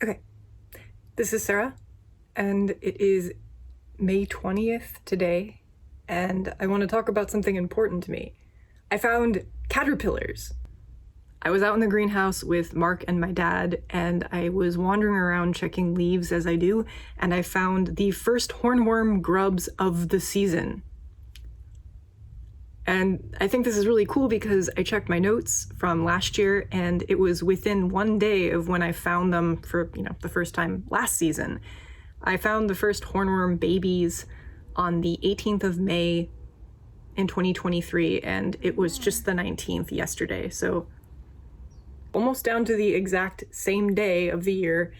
Okay, this is Sarah, and it is May 20th today, and I want to talk about something important to me. I found caterpillars. I was out in the greenhouse with Mark and my dad, and I was wandering around checking leaves as I do, and I found the first hornworm grubs of the season. And I think this is really cool because I checked my notes from last year, and it was within one day of when I found them for, the first time last season. I found the first hornworm babies on the 18th of May in 2023, and it was just the 19th yesterday. So almost down to the exact same day of the year,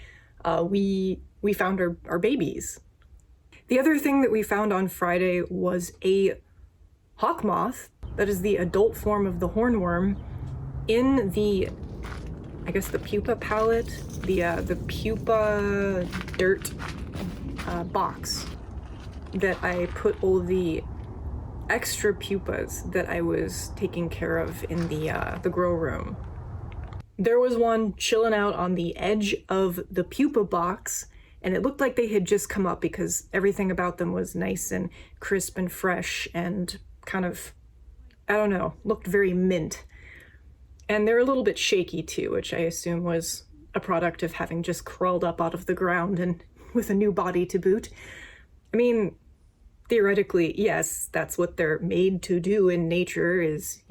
we found our babies. The other thing that we found on Friday was a hawk moth, that is the adult form of the hornworm, in the pupa palette, the pupa dirt box that I put all the extra pupas that I was taking care of in the grow room. There was one chilling out on the edge of the pupa box, and it looked like they had just come up because everything about them was nice and crisp and fresh and kind of, looked very mint. And they're a little bit shaky too, which I assume was a product of having just crawled up out of the ground and with a new body to boot. I mean, theoretically, yes, that's what they're made to do in nature is,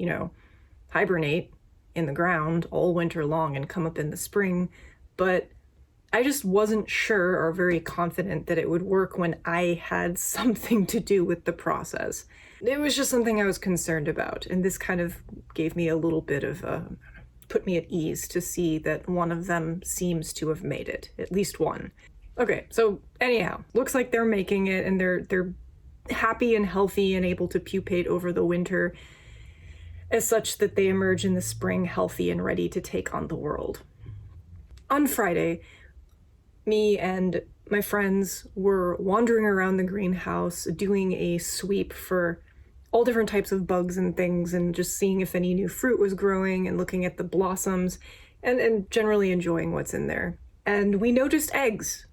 hibernate in the ground all winter long and come up in the spring. But I just wasn't sure or very confident that it would work when I had something to do with the process. It was just something I was concerned about, and this kind of gave me a little bit of put me at ease to see that one of them seems to have made it, at least one. Okay, so anyhow, looks like they're making it, and they're happy and healthy and able to pupate over the winter, as such that they emerge in the spring healthy and ready to take on the world. On Friday, me and my friends were wandering around the greenhouse doing a sweep for all different types of bugs and things, and just seeing if any new fruit was growing and looking at the blossoms and generally enjoying what's in there. And we noticed eggs,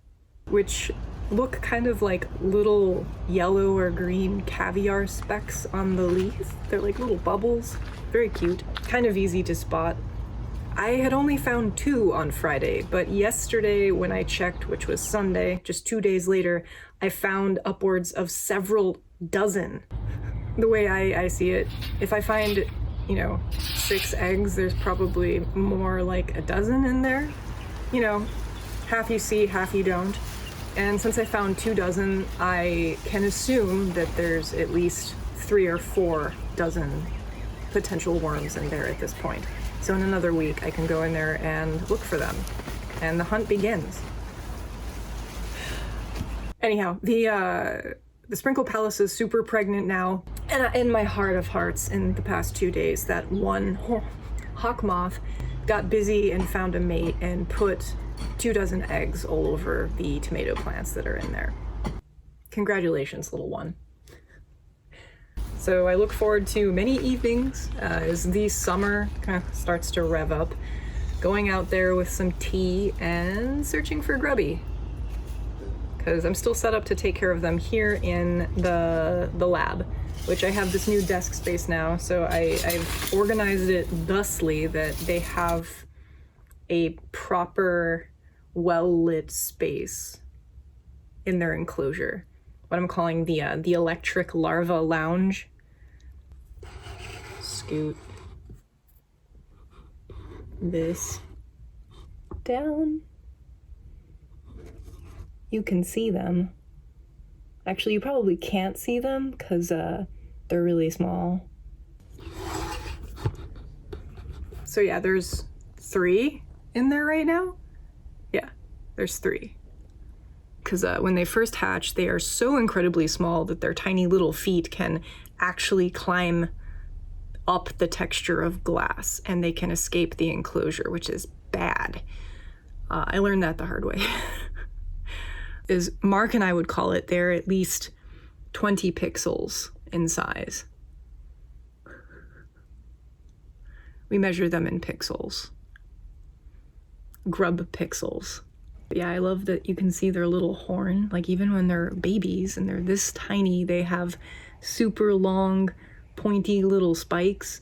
which look kind of like little yellow or green caviar specks on the leaf. They're like little bubbles, very cute, kind of easy to spot. I had only found 2 on Friday, but yesterday when I checked, which was Sunday, just 2 days later, I found upwards of several dozen. The way I see it, if I find, 6 eggs, there's probably more like a dozen in there. Half you see, half you don't. And since I found 2 dozen, I can assume that there's at least 3 or 4 dozen potential worms in there at this point. So in another week, I can go in there and look for them, and the hunt begins. Anyhow, the Sprinkle Palace is super pregnant now, and in my heart of hearts, in the past 2 days, that one hawk moth got busy and found a mate and put 2 dozen eggs all over the tomato plants that are in there. Congratulations, little one. So I look forward to many evenings as the summer kind of starts to rev up, going out there with some tea and searching for grubby. Because I'm still set up to take care of them here in the lab, which I have this new desk space now, so I've organized it thusly that they have a proper, well-lit space in their enclosure. What I'm calling the electric larva lounge. Scoot this down. You can see them. Actually, you probably can't see them because they're really small. So yeah, there's 3 in there right now. Yeah, there's 3. Because when they first hatch, they are so incredibly small that their tiny little feet can actually climb up the texture of glass, and they can escape the enclosure, which is bad. I learned that the hard way. As Mark and I would call it, they're at least 20 pixels in size. We measure them in pixels. Grub pixels. But yeah, I love that you can see their little horn. Like even when they're babies and they're this tiny, they have super long, pointy little spikes.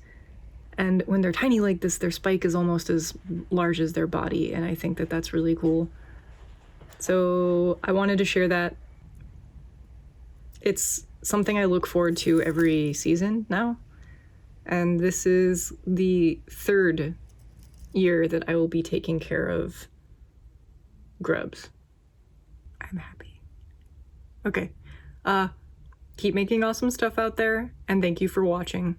And when they're tiny like this, their spike is almost as large as their body. And I think that that's really cool. So I wanted to share that. It's something I look forward to every season now. And this is the third year that I will be taking care of grubs. I'm happy. Okay. Keep making awesome stuff out there, and thank you for watching.